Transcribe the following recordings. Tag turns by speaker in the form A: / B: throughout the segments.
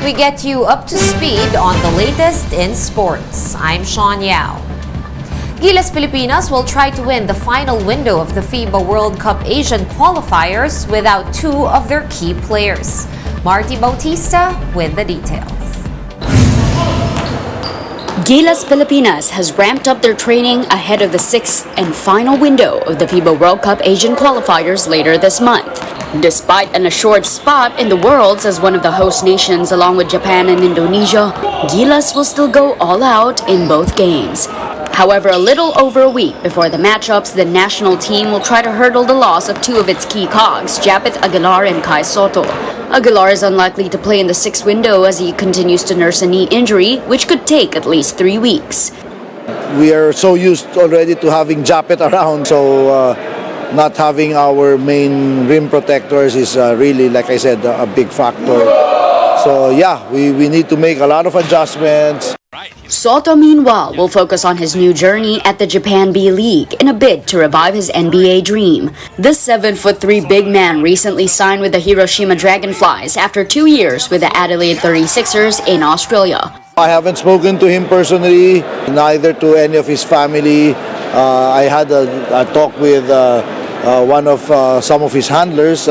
A: We get you up to speed on the latest in sports. I'm Sean Yao. Gilas Pilipinas will try to win the final window of the FIBA World Cup Asian qualifiers without two of their key players. Marty Bautista with the details.
B: Gilas Pilipinas has ramped up their training ahead of the sixth and final window of the FIBA World Cup Asian qualifiers later this month. Despite an assured spot in the Worlds as one of the host nations along with Japan and Indonesia, Gilas will still go all out in both games. However, a little over a week before the matchups, the national team will try to hurdle the loss of two of its key cogs, Japeth Aguilar and Kai Sotto. Aguilar is unlikely to play in the sixth window as he continues to nurse a knee injury, which could take at least 3 weeks.
C: We are so used already to having Japeth around, so not having our main rim protectors is really, like I said, a big factor. So yeah, we need to make a lot of adjustments.
B: Sotto, meanwhile, will focus on his new journey at the Japan B League in a bid to revive his NBA dream. The 7'3" big man recently signed with the Hiroshima Dragonflies after 2 years with the Adelaide 36ers in Australia.
C: I haven't spoken to him personally, neither to any of his family. I had a talk with some of his handlers,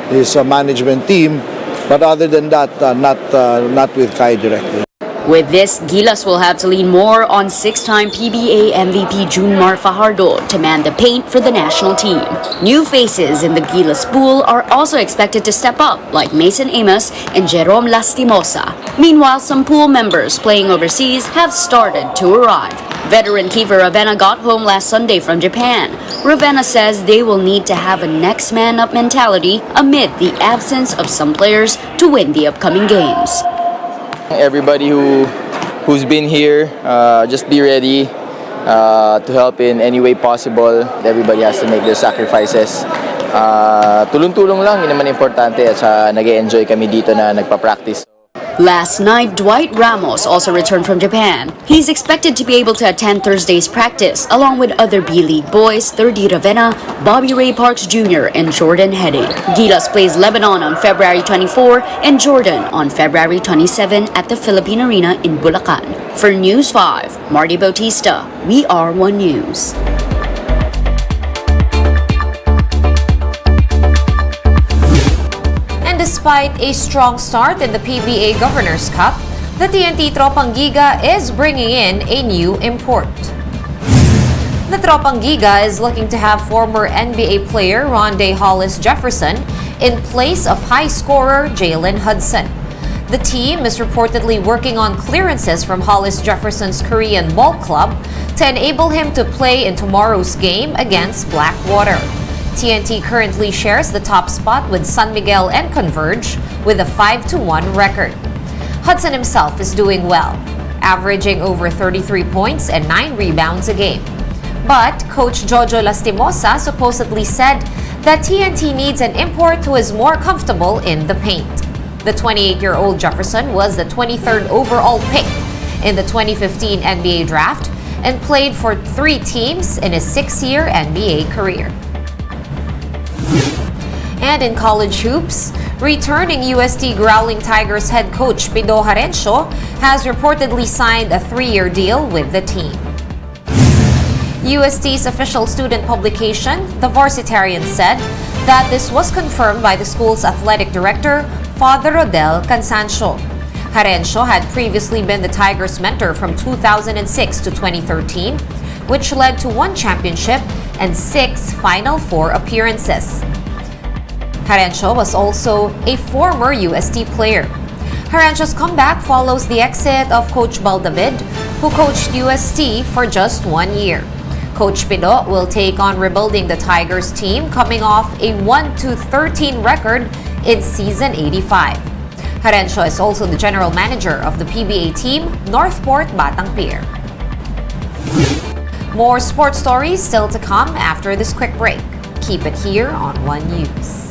C: his management team, but other than that, not with Kai directly.
B: With this, Gilas will have to lean more on six-time PBA MVP Junmar Fajardo to man the paint for the national team. New faces in the Gilas pool are also expected to step up, like Mason Amos and Jerome Lastimosa. Meanwhile, some pool members playing overseas have started to arrive. Veteran Kiefer Ravenna got home last Sunday from Japan. Ravenna says they will need to have a next man up mentality amid the absence of some players to win the upcoming games.
D: Everybody who's been here, just be ready to help in any way possible. Everybody has to make their sacrifices. Tulong-tulong lang, yun naman importante at nag-e-enjoy kami dito na nagpa-practice.
B: Last night, Dwight Ramos also returned from Japan. He's expected to be able to attend Thursday's practice along with other B-League boys, Thirdy Ravenna, Bobby Ray Parks Jr., and Jordan Heading. Gilas plays Lebanon on February 24 and Jordan on February 27 at the Philippine Arena in Bulacan. For News 5, Marty Bautista, We Are One News.
A: Despite a strong start in the PBA Governors Cup, the TNT Tropang Giga is bringing in a new import. The Tropang Giga is looking to have former NBA player Rondae Hollis Jefferson in place of high scorer Jalen Hudson. The team is reportedly working on clearances from Hollis Jefferson's Korean ball club to enable him to play in tomorrow's game against Blackwater. TNT currently shares the top spot with San Miguel and Converge with a 5-1 record. Hudson himself is doing well, averaging over 33 points and 9 rebounds a game. But Coach Jojo Lastimosa supposedly said that TNT needs an import who is more comfortable in the paint. The 28-year-old Jefferson was the 23rd overall pick in the 2015 NBA draft and played for 3 teams in his 6-year NBA career. And in college hoops, returning UST Growling Tigers head coach Pido Harencio has reportedly signed a 3-year deal with the team. UST's official student publication, The Varsitarian, said that this was confirmed by the school's athletic director, Father Rodel Cansancio. Harencio had previously been the Tigers' mentor from 2006 to 2013, which led to 1 championship and 6 Final Four appearances. Harencio was also a former UST player. Harencio's comeback follows the exit of Coach Baldavid, who coached UST for just 1 year. Coach Pido will take on rebuilding the Tigers team coming off a 1-13 record in season 85. Harencio is also the general manager of the PBA team, Northport Batang Pier. More sports stories still to come after this quick break. Keep it here on One News.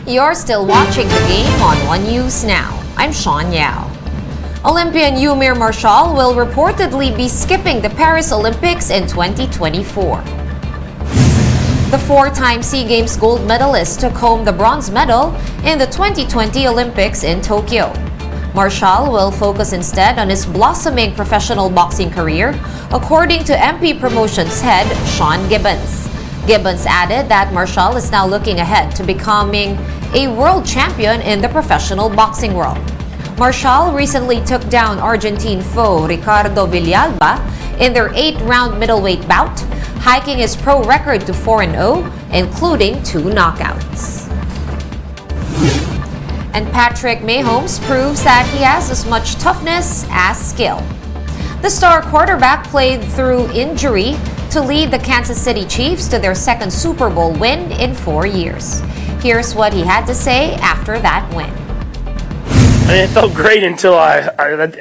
A: You're still watching the game on One News Now. I'm Sean Yao. Olympian Yumir Marshall will reportedly be skipping the Paris Olympics in 2024. The four-time SEA Games gold medalist took home the bronze medal in the 2020 Olympics in Tokyo. Marshall will focus instead on his blossoming professional boxing career, according to MP Promotions head Sean Gibbons. Gibbons added that Marshall is now looking ahead to becoming a world champion in the professional boxing world. Marshall recently took down Argentine foe Ricardo Villalba in their 8-round middleweight bout, hiking his pro record to 4-0, including 2 knockouts. And Patrick Mahomes proves that he has as much toughness as skill. The star quarterback played through injury to lead the Kansas City Chiefs to their second Super Bowl win in 4 years. Here's what he had to say after that win.
E: I mean, it felt great until I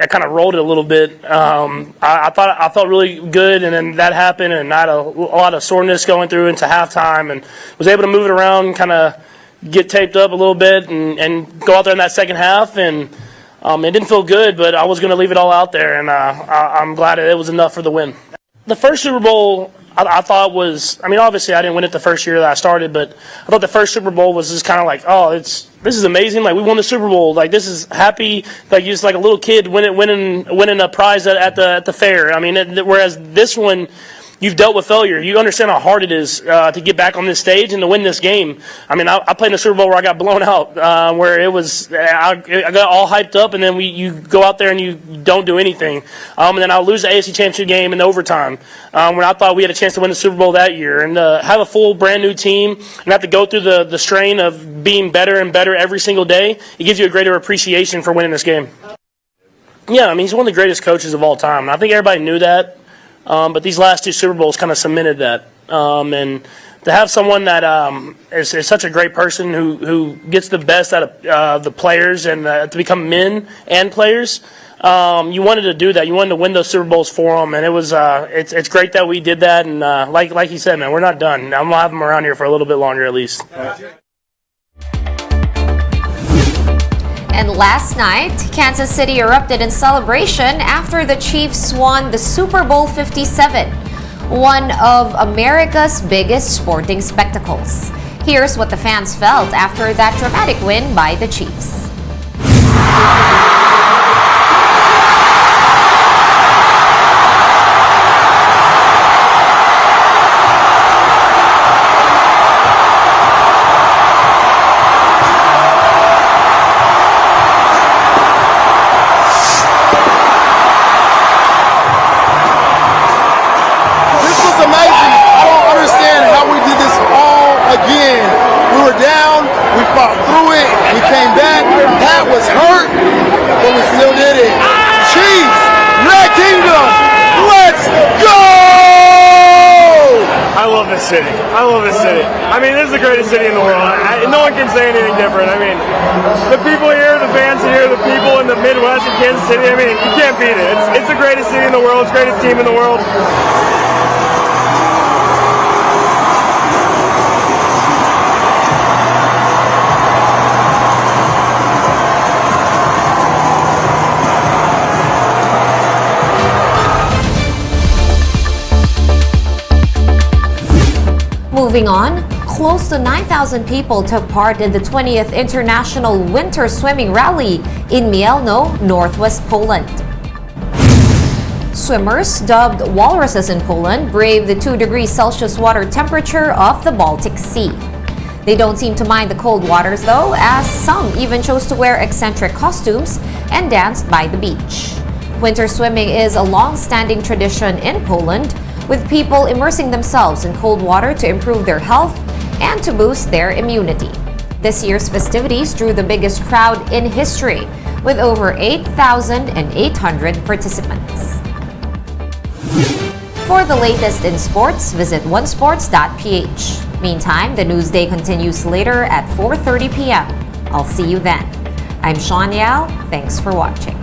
E: kind of rolled it a little bit. I thought I felt really good, and then that happened, and I had a lot of soreness going through into halftime, and was able to move it around, kind of get taped up a little bit, and go out there in that second half. And it didn't feel good, but I was going to leave it all out there, and I'm glad it was enough for the win. The first Super Bowl I thought was, I mean, obviously I didn't win it the first year that I started, but I thought the first Super Bowl was just kind of like, oh, this is amazing. Like, we won the Super Bowl. Like, this is happy. Like, you're just like a little kid winning a prize at the fair. I mean, whereas this one, you've dealt with failure. You understand how hard it is to get back on this stage and to win this game. I mean, I played in a Super Bowl where I got blown out, where it was I got all hyped up, and then you go out there and you don't do anything. And then I'll lose the AFC Championship game in overtime, when I thought we had a chance to win the Super Bowl that year. And have a full brand new team and have to go through the strain of being better and better every single day, it gives you a greater appreciation for winning this game. Yeah, I mean, he's one of the greatest coaches of all time. And I think everybody knew that. But these last 2 Super Bowls kind of cemented that. And to have someone that is such a great person who gets the best out of the players and to become men and players, you wanted to do that. You wanted to win those Super Bowls for them, and it was it's great that we did that. And like you said, man, we're not done. I'm gonna have them around here for a little bit longer at least.
A: And last night, Kansas City erupted in celebration after the Chiefs won the Super Bowl 57, one of America's biggest sporting spectacles. Here's what the fans felt after that dramatic win by the Chiefs.
E: I love this city. I mean, this is the greatest city in the world. No one can say anything different. I mean, the people here, the fans here, the people in the Midwest in Kansas City, I mean, you can't beat it. It's the greatest city in the world. It's the greatest team in the world.
A: Moving on, close to 9,000 people took part in the 20th International Winter Swimming Rally in Mielno, northwest Poland. Swimmers, dubbed walruses in Poland, braved the 2 degrees Celsius water temperature of the Baltic Sea. They don't seem to mind the cold waters though, as some even chose to wear eccentric costumes and danced by the beach. Winter swimming is a long-standing tradition in Poland, with people immersing themselves in cold water to improve their health and to boost their immunity. This year's festivities drew the biggest crowd in history, with over 8,800 participants. For the latest in sports, visit onesports.ph. Meantime, the news day continues later at 4:30 p.m. I'll see you then. I'm Sean Yao. Thanks for watching.